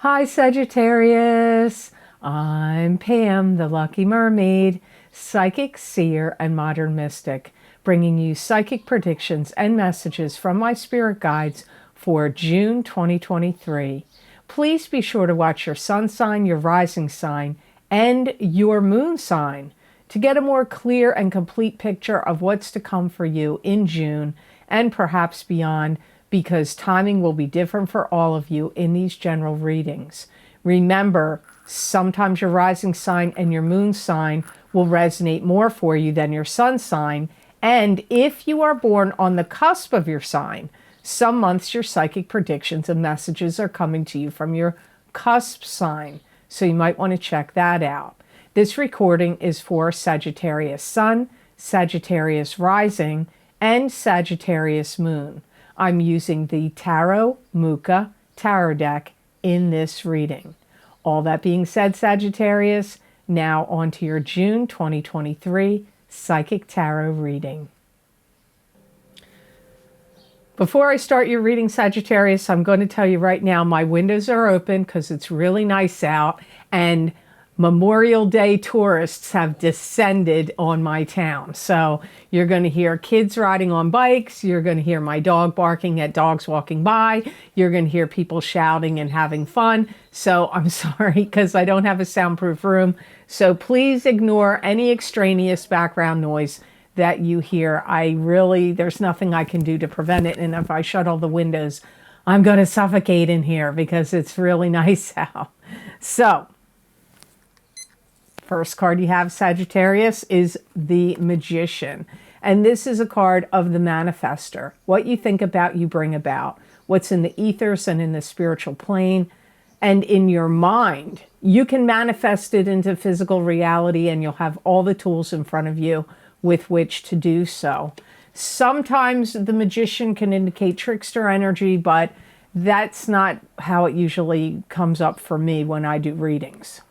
Hi Sagittarius, I'm Pam, the Lucky Mermaid, psychic, seer, and modern mystic, bringing you psychic predictions and messages from my spirit guides for June 2023. Please be sure to watch your sun sign, your rising sign, and your moon sign to get a more clear and complete picture of what's to come for you in June and perhaps beyond, because timing will be different for all of you in these general readings. Remember, sometimes your rising sign and your moon sign will resonate more for you than your sun sign. And if you are born on the cusp of your sign, some months your psychic predictions and messages are coming to you from your cusp sign. So you might want to check that out. This recording is for Sagittarius Sun, Sagittarius Rising, and Sagittarius Moon. I'm using the Tarot Mucha Tarot deck in this reading. All that being said, Sagittarius, now on to your June 2023 Psychic Tarot reading. Before I start your reading, Sagittarius, I'm going to tell you right now, my windows are open because it's really nice out, and Memorial Day tourists have descended on my town. So you're going to hear kids riding on bikes. You're going to hear my dog barking at dogs walking by. You're going to hear people shouting and having fun. So I'm sorry because I don't have a soundproof room. So please ignore any extraneous background noise that you hear. There's nothing I can do to prevent it. And if I shut all the windows, I'm going to suffocate in here because it's really nice out. So first card you have, Sagittarius, is the Magician. And this is a card of the manifester. What you think about, you bring about. What's in the ethers and in the spiritual plane and in your mind, you can manifest it into physical reality, and you'll have all the tools in front of you with which to do so. Sometimes the Magician can indicate trickster energy, but that's not how it usually comes up for me when I do readings.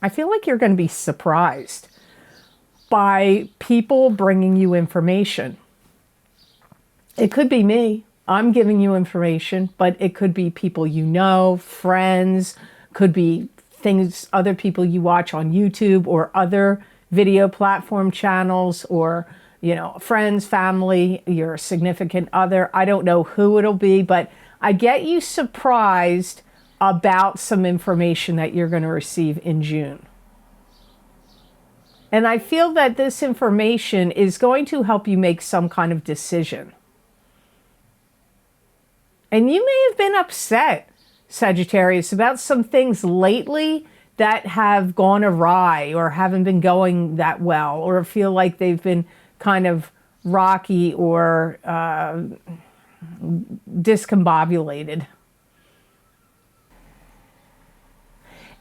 I feel like you're going to be surprised by people bringing you information. It could be me. I'm giving you information, but it could be people you know, friends, could be things, other people you watch on YouTube or other video platform channels, or, friends, family, your significant other. I don't know who it'll be, but I get you surprised about some information that you're going to receive in June. And I feel that this information is going to help you make some kind of decision. And you may have been upset, Sagittarius, about some things lately that have gone awry or haven't been going that well, or feel like they've been kind of rocky or discombobulated.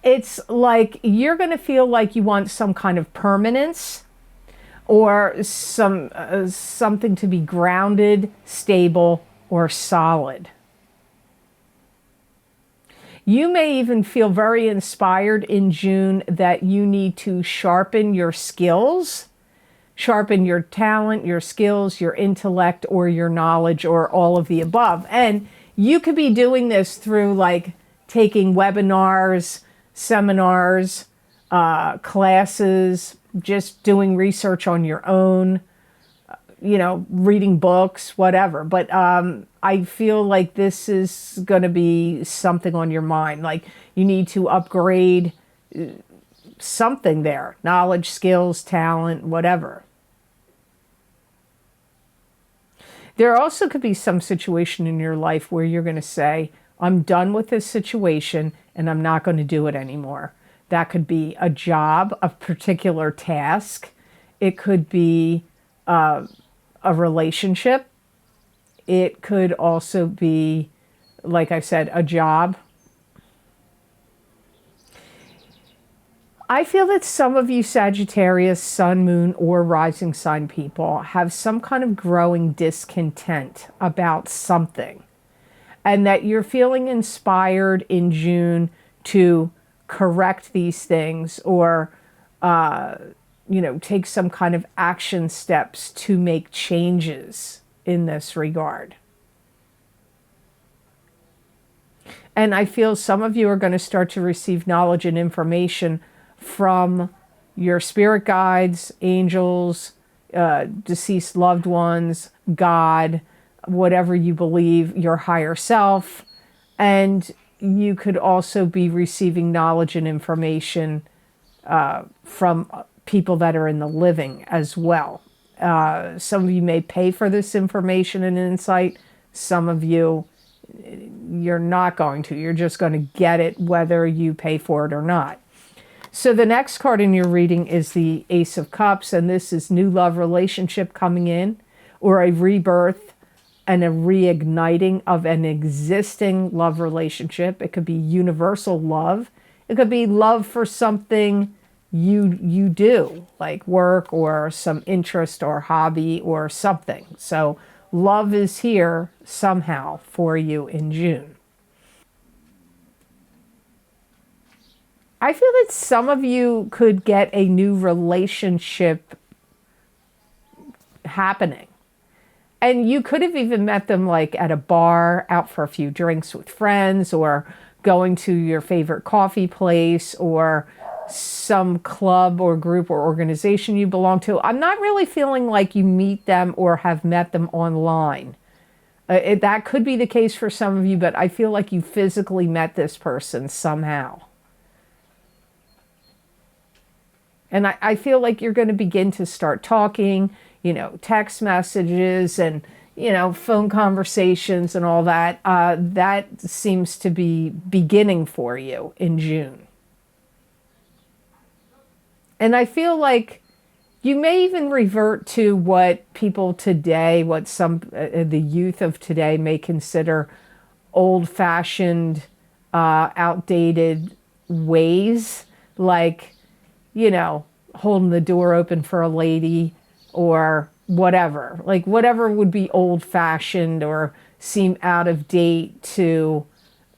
It's like you're going to feel like you want some kind of permanence or something to be grounded, stable, or solid. You may even feel very inspired in June that you need to sharpen your skills, sharpen your talent, your skills, your intellect, or your knowledge, or all of the above. And you could be doing this through like taking webinars, seminars, classes, just doing research on your own, reading books, whatever. But I feel like this is going to be something on your mind. Like you need to upgrade something there, knowledge, skills, talent, whatever. There also could be some situation in your life where you're going to say, I'm done with this situation and I'm not going to do it anymore. That could be a job, a particular task. It could be a relationship. It could also be, like I said, a job. I feel that some of you Sagittarius, Sun, Moon, or Rising sign people have some kind of growing discontent about something, and that you're feeling inspired in June to correct these things or, take some kind of action steps to make changes in this regard. And I feel some of you are going to start to receive knowledge and information from your spirit guides, angels, deceased loved ones, God, whatever you believe, your higher self. And you could also be receiving knowledge and information from people that are in the living as well. Some of you may pay for this information and insight. Some of you, you're not going to. You're just going to get it whether you pay for it or not. So the next card in your reading is the Ace of Cups, and this is new love relationship coming in, or a rebirth and a reigniting of an existing love relationship. It could be universal love. It could be love for something you do, like work or some interest or hobby or something. So love is here somehow for you in June. I feel that some of you could get a new relationship happening. And you could have even met them like at a bar, out for a few drinks with friends, or going to your favorite coffee place, or some club or group or organization you belong to. I'm not really feeling like you meet them or have met them online. That could be the case for some of you, but I feel like you physically met this person somehow. And I feel like you're going to begin to start talking, text messages and, phone conversations and all that. That seems to be beginning for you in June. And I feel like you may even revert to what people today, what some, the youth of today may consider old-fashioned, outdated ways, like, holding the door open for a lady or whatever. Like whatever would be old-fashioned or seem out of date to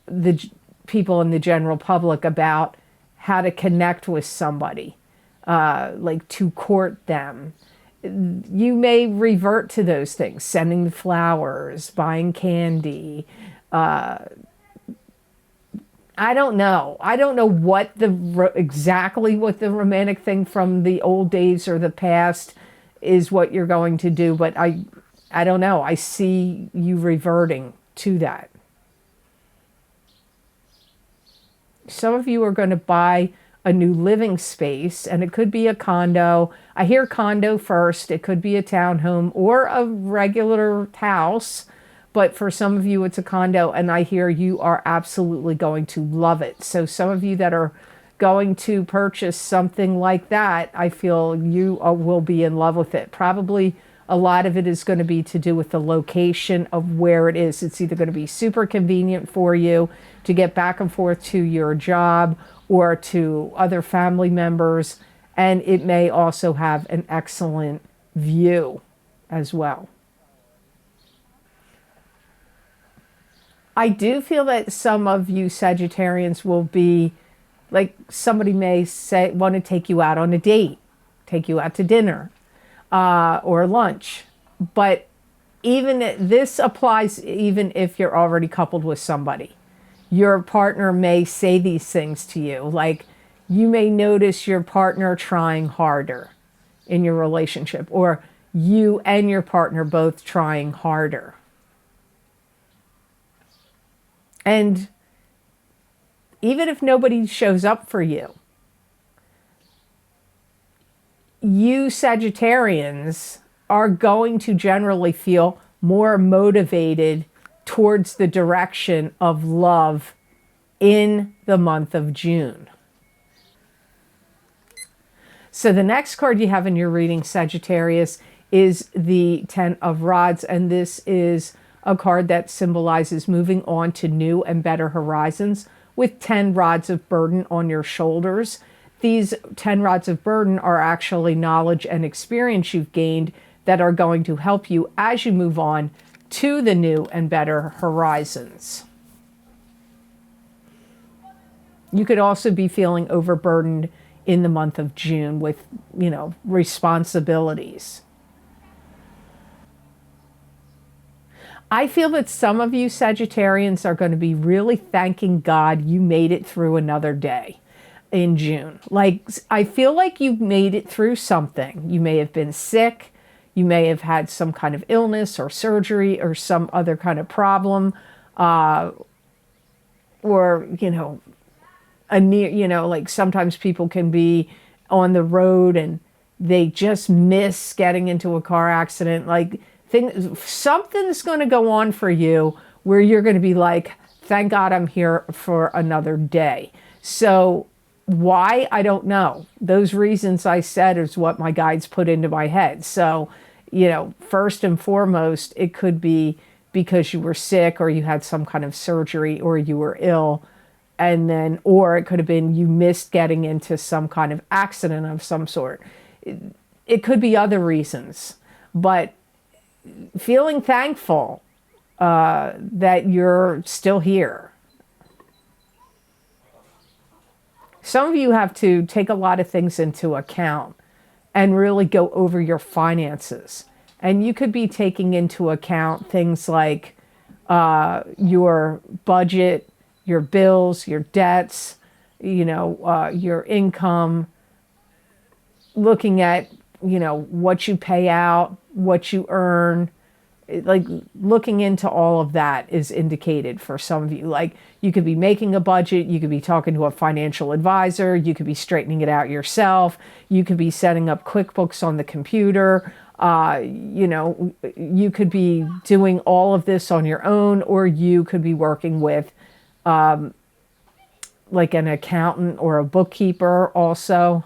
the people in the general public about how to connect with somebody, like to court them. You may revert to those things, sending the flowers, buying candy, I don't know. I don't know exactly what the romantic thing from the old days or the past is what you're going to do, but I don't know. I see you reverting to that. Some of you are going to buy a new living space, and it could be a condo. I hear condo first. It could be a townhome or a regular house. But for some of you, it's a condo, and I hear you are absolutely going to love it. So some of you that are going to purchase something like that, I feel you will be in love with it. Probably a lot of it is going to be to do with the location of where it is. It's either going to be super convenient for you to get back and forth to your job or to other family members, and it may also have an excellent view as well. I do feel that some of you Sagittarians will be, like somebody may say, want to take you out on a date, take you out to dinner or lunch. But even this applies even if you're already coupled with somebody. Your partner may say these things to you, like you may notice your partner trying harder in your relationship, or you and your partner both trying harder. And even if nobody shows up for you, you Sagittarians are going to generally feel more motivated towards the direction of love in the month of June. So the next card you have in your reading, Sagittarius, is the Ten of Rods, and this is a card that symbolizes moving on to new and better horizons with 10 rods of burden on your shoulders. These 10 rods of burden are actually knowledge and experience you've gained that are going to help you as you move on to the new and better horizons. You could also be feeling overburdened in the month of June with, responsibilities. I feel that some of you Sagittarians are going to be really thanking God you made it through another day in June. Like, I feel like you made it through something. You may have been sick. You may have had some kind of illness or surgery or some other kind of problem. Or, like sometimes people can be on the road and they just miss getting into a car accident. Like, something's going to go on for you where you're going to be like, thank God I'm here for another day. So why? I don't know. Those reasons I said is what my guides put into my head. So, first and foremost, it could be because you were sick or you had some kind of surgery or you were ill. And then, or it could have been you missed getting into some kind of accident of some sort. It could be other reasons, but feeling thankful that you're still here. Some of you have to take a lot of things into account and really go over your finances. And you could be taking into account things like your budget, your bills, your debts, your income, looking at, what you pay out, what you earn. Like, looking into all of that is indicated for some of you. Like, you could be making a budget, you could be talking to a financial advisor, you could be straightening it out yourself, you could be setting up QuickBooks on the computer, you could be doing all of this on your own, or you could be working with like an accountant or a bookkeeper also.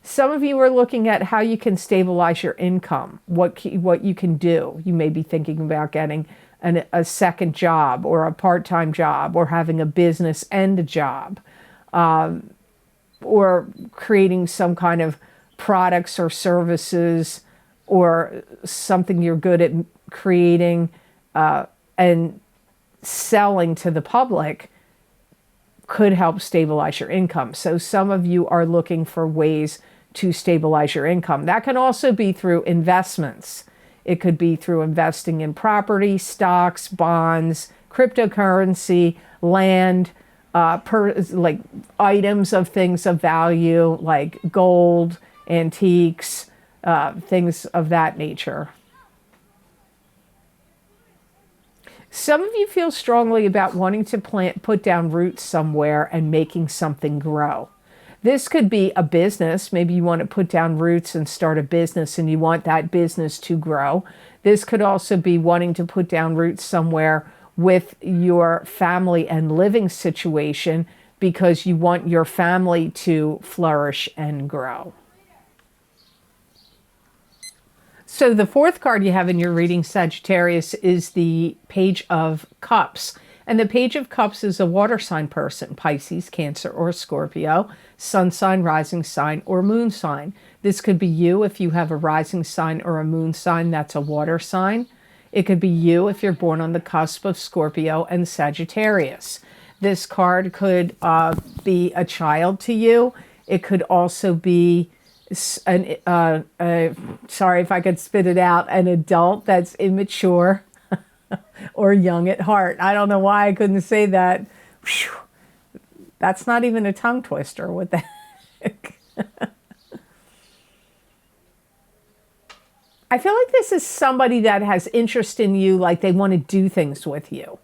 Some of you are looking at how you can stabilize your income, what you can do. You may be thinking about getting a second job or a part-time job or having a business and a job, or creating some kind of products or services or something you're good at creating and selling to the public could help stabilize your income. So some of you are looking for ways to stabilize your income. That can also be through investments. It could be through investing in property, stocks, bonds, cryptocurrency, land, like items of things of value, like gold, antiques, things of that nature. Some of you feel strongly about wanting to put down roots somewhere and making something grow. This could be a business. Maybe you want to put down roots and start a business and you want that business to grow. This could also be wanting to put down roots somewhere with your family and living situation because you want your family to flourish and grow. So the fourth card you have in your reading, Sagittarius, is the Page of Cups. And the Page of Cups is a water sign person, Pisces, Cancer, or Scorpio, sun sign, rising sign, or moon sign. This could be you if you have a rising sign or a moon sign that's a water sign. It could be you if you're born on the cusp of Scorpio and Sagittarius. This card could be a child to you. It could also be sorry if I could spit it out, an adult that's immature or young at heart. I don't know why I couldn't say that. Whew. That's not even a tongue twister. What the heck? I feel like this is somebody that has interest in you, like they want to do things with you.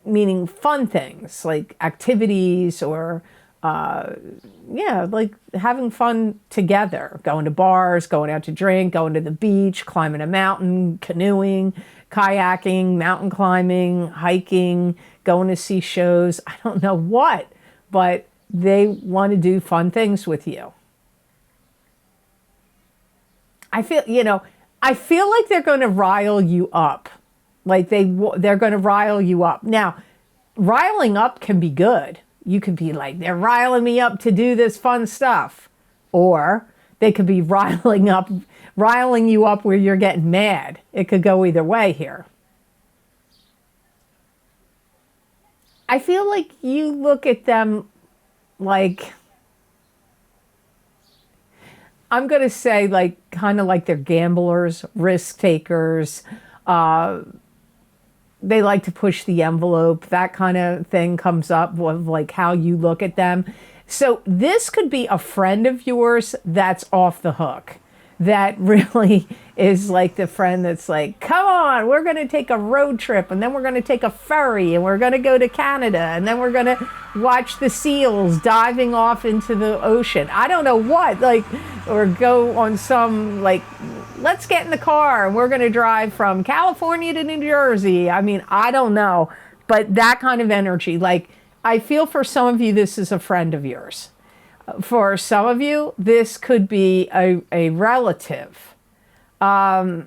Meaning fun things, like activities or like having fun together, going to bars, going out to drink, going to the beach, climbing a mountain, canoeing, kayaking, mountain climbing, hiking, going to see shows. I don't know what, but they want to do fun things with you. I feel like they're going to rile you up. Like they're going to rile you up. Now, riling up can be good. You could be like, they're riling me up to do this fun stuff. Or they could be riling you up where you're getting mad. It could go either way here. I feel like you look at them like, I'm going to say like kind of like they're gamblers, risk takers. They like to push the envelope. That kind of thing comes up with like how you look at them. So this could be a friend of yours that's off the hook. That really is like the friend that's like, come on, we're going to take a road trip, and then we're going to take a ferry, and we're going to go to Canada, and then we're going to watch the seals diving off into the ocean. I don't know what, like, or go on some, like, let's get in the car, and we're going to drive from California to New Jersey. I mean, I don't know, but that kind of energy, like, I feel for some of you, this is a friend of yours. For some of you, this could be a relative. I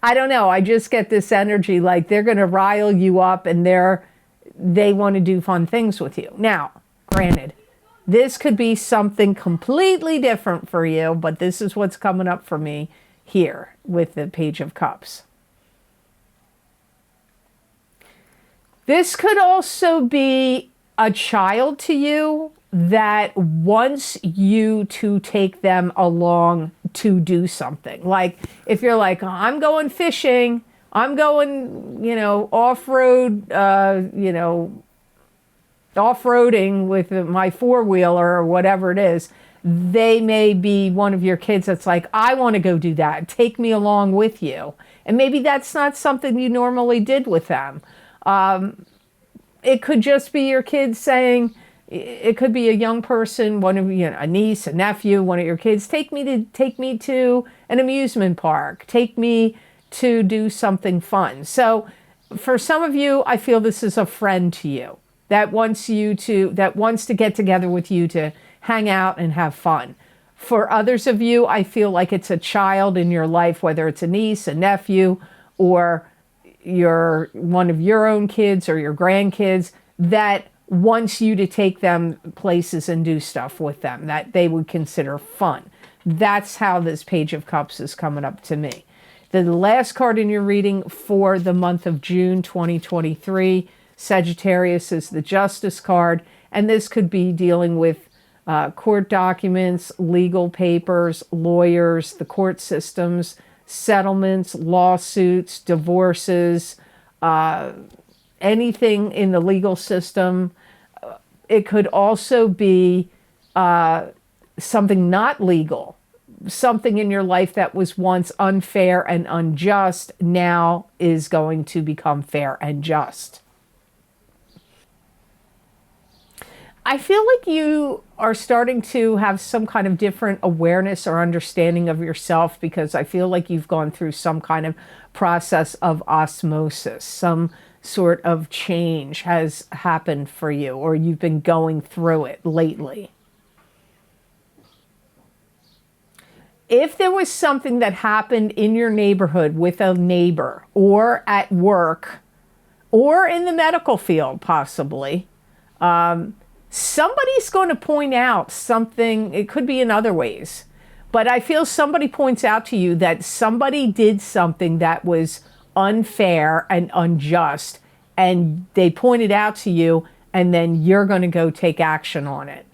don't know. I just get this energy like they're going to rile you up, and they want to do fun things with you. Now, granted, this could be something completely different for you, but this is what's coming up for me here with the Page of Cups. This could also be a child to you that wants you to take them along to do something. Like if you're like, oh, I'm going fishing, I'm going, off-road, off-roading with my four-wheeler or whatever it is, they may be one of your kids that's like, I want to go do that. Take me along with you. And maybe that's not something you normally did with them. It could just be your kids saying, it could be a young person, one of a niece, a nephew, one of your kids. Take me to an amusement park. Take me to do something fun. So, for some of you, I feel this is a friend to you that wants to get together with you to hang out and have fun. For others of you, I feel like it's a child in your life, whether it's a niece, a nephew, or one of your own kids or your grandkids that wants you to take them places and do stuff with them that they would consider fun. That's how this Page of Cups is coming up to me. The last card in your reading for the month of June 2023, Sagittarius, is the Justice card, and this could be dealing with court documents, legal papers, lawyers, the court systems, settlements, lawsuits, divorces, anything in the legal system. It could also be something not legal, something in your life that was once unfair and unjust now is going to become fair and just. I feel like you are starting to have some kind of different awareness or understanding of yourself, because I feel like you've gone through some kind of process of osmosis. Some sort of change has happened for you, or you've been going through it lately. If there was something that happened in your neighborhood with a neighbor, or at work, or in the medical field possibly, somebody's going to point out something. It could be in other ways, but I feel somebody points out to you that somebody did something that was unfair and unjust, and they point it out to you, and then you're going to go take action on it.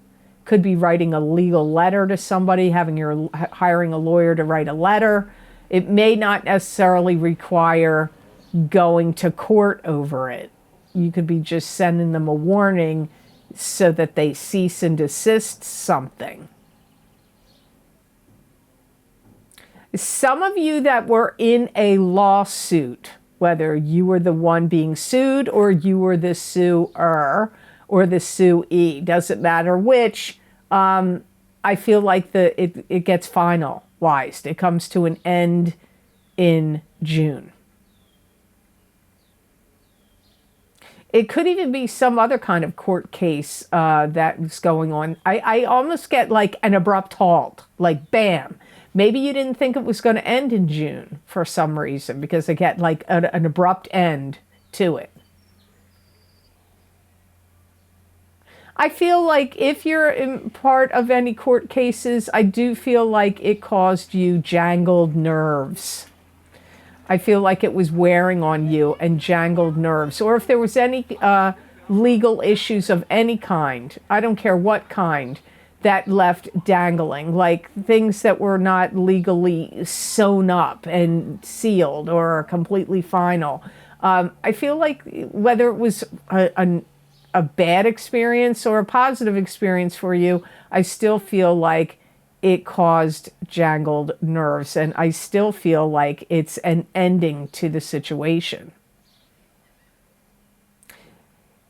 Could be writing a legal letter to somebody, hiring a lawyer to write a letter. It may not necessarily require going to court over it. You could be just sending them a warning so that they cease and desist something. Some of you that were in a lawsuit, whether you were the one being sued or you were the suer or the suee, doesn't matter which, I feel like it gets finalized. It comes to an end in June. It could even be some other kind of court case that's going on. I almost get like an abrupt halt, like bam. Maybe you didn't think it was going to end in June for some reason, because I get like an abrupt end to it. I feel like if you're in part of any court cases, I do feel like it caused you jangled nerves. I feel like it was wearing on you and jangled nerves. Or if there was any legal issues of any kind, I don't care what kind, that left dangling, like things that were not legally sewn up and sealed or completely final. I feel like whether it was a bad experience or a positive experience for you, I still feel like it caused jangled nerves, and I still feel like it's an ending to the situation.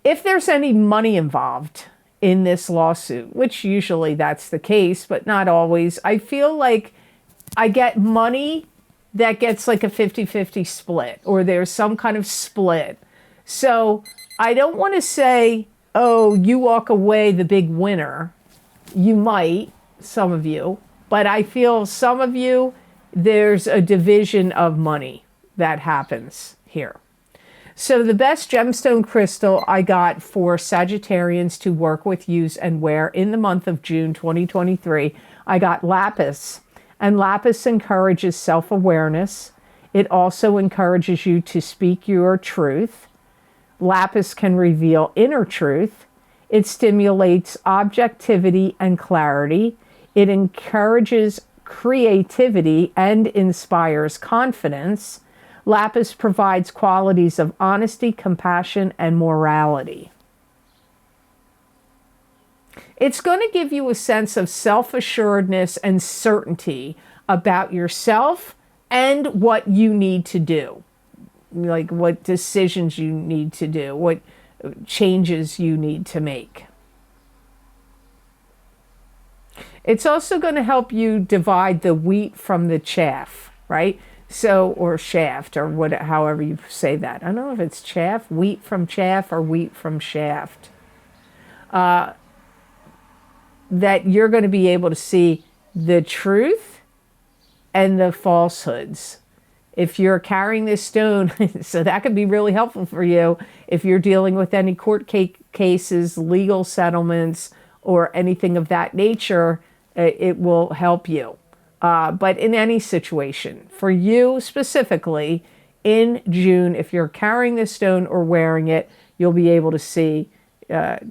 If there's any money involved in this lawsuit, which usually that's the case, but not always, I feel like I get money that gets like a 50-50 split, or there's some kind of split. So I don't want to say, oh, you walk away the big winner. You might, some of you, but I feel some of you, there's a division of money that happens here. So the best gemstone crystal I got for Sagittarians to work with, use, and wear in the month of June 2023, I got lapis. And lapis encourages self-awareness. It also encourages you to speak your truth. Lapis can reveal inner truth. It stimulates objectivity and clarity. It encourages creativity and inspires confidence. Lapis provides qualities of honesty, compassion, and morality. It's going to give you a sense of self-assuredness and certainty about yourself and what you need to do, like what decisions you need to do, what changes you need to make. It's also going to help you divide the wheat from the chaff, right? So, or shaft, or what, however you say that. I don't know if it's chaff, wheat from chaff, or wheat from shaft. That you're going to be able to see the truth and the falsehoods. If you're carrying this stone, so that could be really helpful for you if you're dealing with any court cases, legal settlements, or anything of that nature. It will help you. But in any situation, for you specifically, in June, if you're carrying this stone or wearing it, you'll be able to see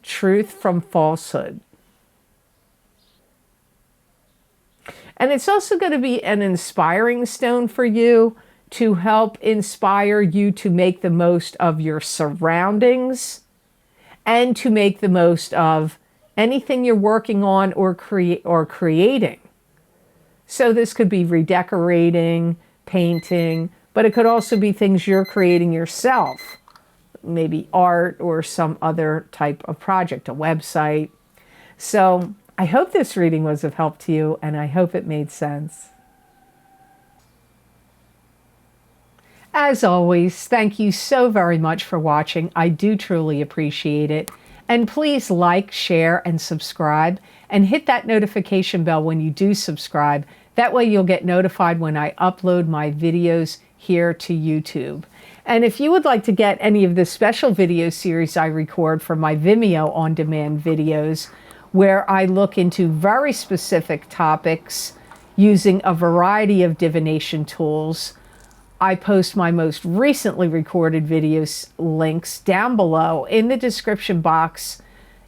truth from falsehood. And it's also going to be an inspiring stone for you to help inspire you to make the most of your surroundings and to make the most of anything you're working on or creating. So this could be redecorating, painting, but it could also be things you're creating yourself, maybe art or some other type of project, a website. So I hope this reading was of help to you, and I hope it made sense. As always, thank you so very much for watching. I do truly appreciate it. And please like, share, and subscribe, and hit that notification bell when you do subscribe. That way you'll get notified when I upload my videos here to YouTube. And if you would like to get any of the special video series I record for my Vimeo on-demand videos, where I look into very specific topics using a variety of divination tools, I post my most recently recorded videos links down below in the description box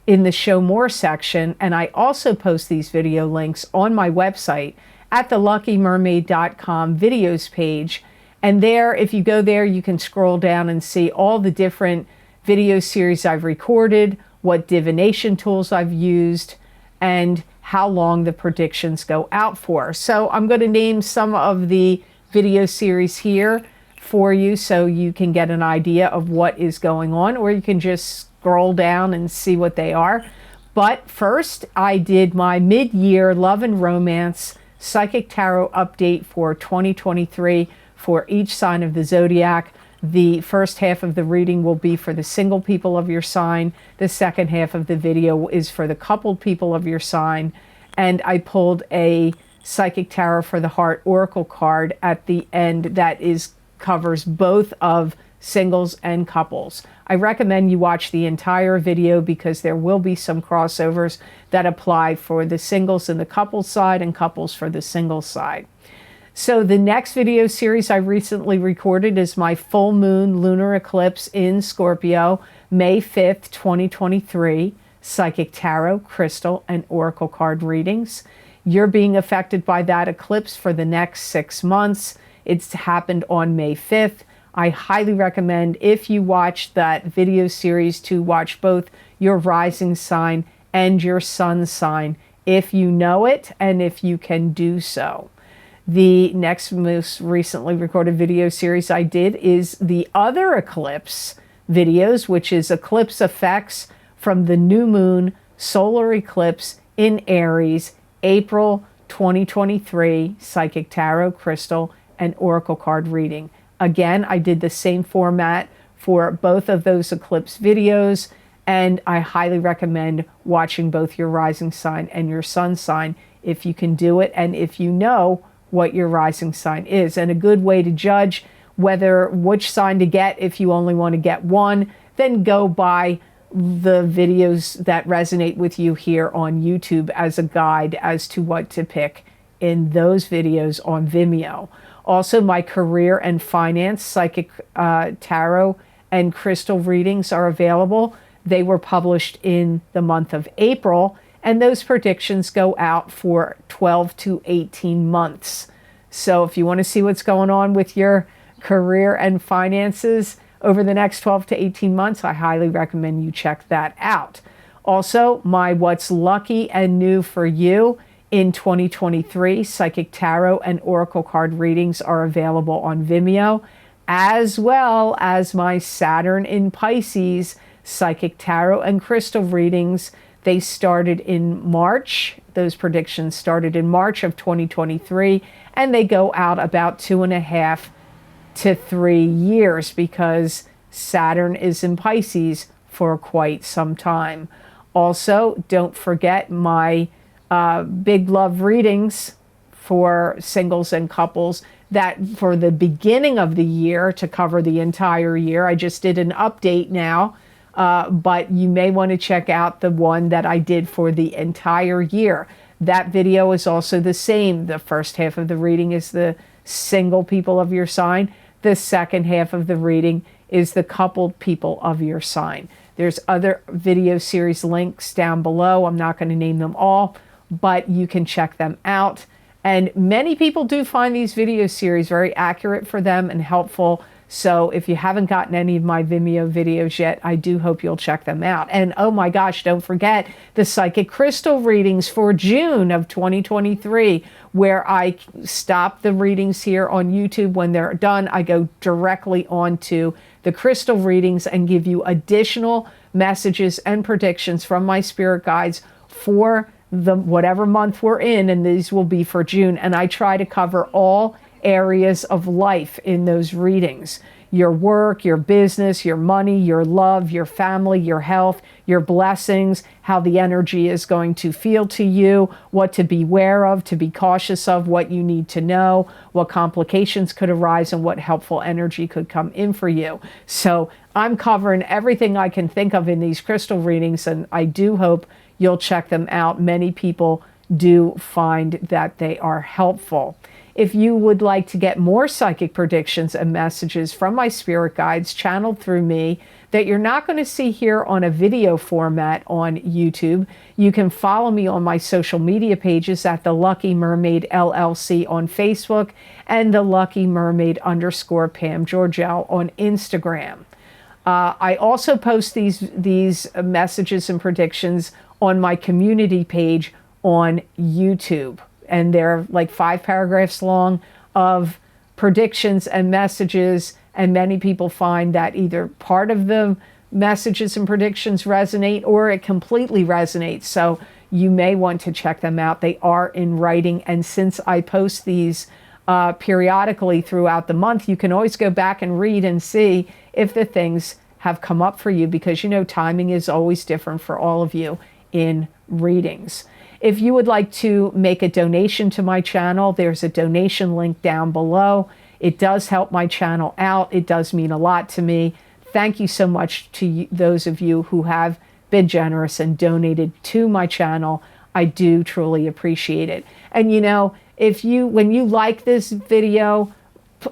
in the Show More section. And I also post these video links on my website at the luckymermaid.com videos page. And there, if you go there, you can scroll down and see all the different video series I've recorded, what divination tools I've used, and how long the predictions go out for. So I'm going to name some of the video series here for you so you can get an idea of what is going on, or you can just scroll down and see what they are. But first, I did my mid-year love and romance psychic tarot update for 2023 for each sign of the zodiac. The first half of the reading will be for the single people of your sign. The second half of the video is for the coupled people of your sign. And I pulled a Psychic Tarot for the Heart Oracle card at the end that covers both of singles and couples. I recommend you watch the entire video because there will be some crossovers that apply for the singles and the couple side and couples for the single side. So the next video series I recently recorded is my full moon lunar eclipse in Scorpio, May 5th, 2023. psychic tarot, crystal, and oracle card readings. You're being affected by that eclipse for the next 6 months. It's happened on May 5th. I highly recommend, if you watch that video series, to watch both your rising sign and your sun sign, if you know it and if you can do so. The next most recently recorded video series I did is the other eclipse videos, which is eclipse effects from the new moon solar eclipse in Aries, April 2023, psychic tarot, crystal, and oracle card reading. Again, I did the same format for both of those eclipse videos, and I highly recommend watching both your rising sign and your sun sign if you can do it, and if you know what your rising sign is. And a good way to judge which sign to get, if you only want to get one, then go by the videos that resonate with you here on YouTube as a guide as to what to pick in those videos on Vimeo. Also, my career and finance psychic tarot and crystal readings are available. They were published in the month of April, and those predictions go out for 12 to 18 months. So if you want to see what's going on with your career and finances over the next 12 to 18 months, I highly recommend you check that out. Also, my What's Lucky and New for You in 2023 psychic tarot and oracle card readings are available on Vimeo, as well as my Saturn in Pisces psychic tarot and crystal readings. They started in March. Those predictions started in March of 2023, and they go out about 2.5 to 3 years because Saturn is in Pisces for quite some time. Also, don't forget my big love readings for singles and couples that for the beginning of the year to cover the entire year. I just did an update now, but you may want to check out the one that I did for the entire year. That video is also the same. The first half of the reading is the single people of your sign. The second half of the reading is the coupled people of your sign. There's other video series links down below. I'm not going to name them all, but you can check them out. And many people do find these video series very accurate for them and helpful. So if you haven't gotten any of my Vimeo videos yet, I do hope you'll check them out. And oh my gosh, don't forget the psychic crystal readings for June of 2023, where I stop the readings here on YouTube. When they're done, I go directly onto the crystal readings and give you additional messages and predictions from my spirit guides for the whatever month we're in, and these will be for June. And I try to cover all areas of life in those readings: your work, your business, your money, your love, your family, your health, your blessings, how the energy is going to feel to you, what to beware of, to be cautious of, what you need to know, what complications could arise, and what helpful energy could come in for you. So I'm covering everything I can think of in these crystal readings, and I do hope you'll check them out. Many people do find that they are helpful. If you would like to get more psychic predictions and messages from my spirit guides channeled through me that you're not going to see here on a video format on YouTube, you can follow me on my social media pages at the Lucky Mermaid LLC on Facebook and the Lucky Mermaid _ Pam Georgel on Instagram. I also post these messages and predictions on my community page on YouTube. And they're like 5 paragraphs long of predictions and messages. And many people find that either part of the messages and predictions resonate or it completely resonates. So you may want to check them out. They are in writing. And since I post these periodically throughout the month, you can always go back and read and see if the things have come up for you, because you know timing is always different for all of you in readings. If you would like to make a donation to my channel, there's a donation link down below. It does help my channel out. It does mean a lot to me. Thank you so much to those of you who have been generous and donated to my channel. I do truly appreciate it. And you know, when you like this video,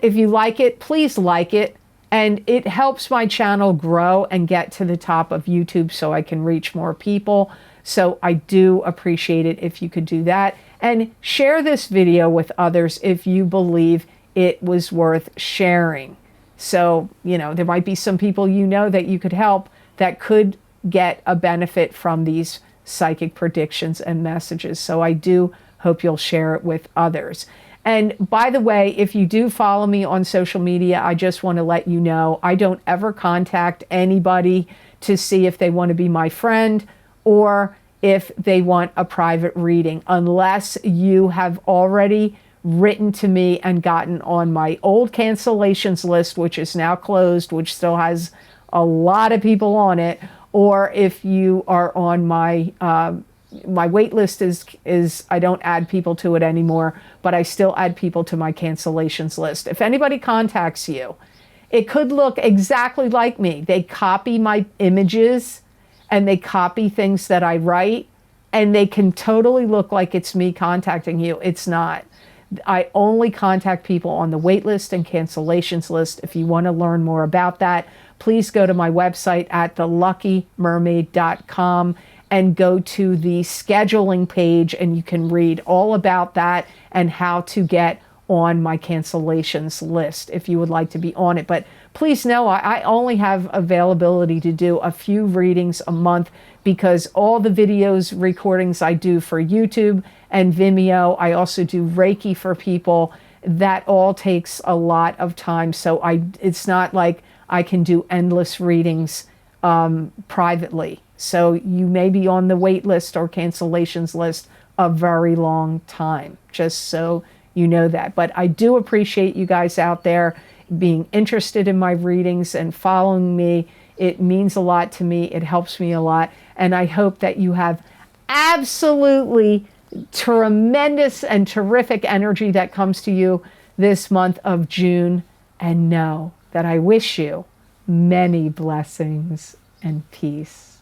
if you like it, please like it. And it helps my channel grow and get to the top of YouTube so I can reach more people. So I do appreciate it if you could do that. And share this video with others if you believe it was worth sharing. So, you know, there might be some people you know that you could help that could get a benefit from these psychic predictions and messages. So I do hope you'll share it with others. And by the way, if you do follow me on social media, I just want to let you know, I don't ever contact anybody to see if they want to be my friend or if they want a private reading, unless you have already written to me and gotten on my old cancellations list, which is now closed, which still has a lot of people on it, or if you are on my my wait list is I don't add people to it anymore, but I still add people to my cancellations list. If anybody contacts you, it could look exactly like me. They copy my images and they copy things that I write, and they can totally look like it's me contacting you. It's not. I only contact people on the wait list and cancellations list. If you want to learn more about that, please go to my website at theluckymermaid.com and go to the scheduling page, and you can read all about that and how to get on my cancellations list if you would like to be on it. But please know I only have availability to do a few readings a month, because all the videos recordings I do for YouTube and Vimeo, I also do Reiki for people. That all takes a lot of time. So it's not like I can do endless readings privately. So you may be on the wait list or cancellations list a very long time, just so you know that. But I do appreciate you guys out there being interested in my readings and following me. It means a lot to me. It helps me a lot. And I hope that you have absolutely tremendous and terrific energy that comes to you this month of June. And know that I wish you many blessings and peace.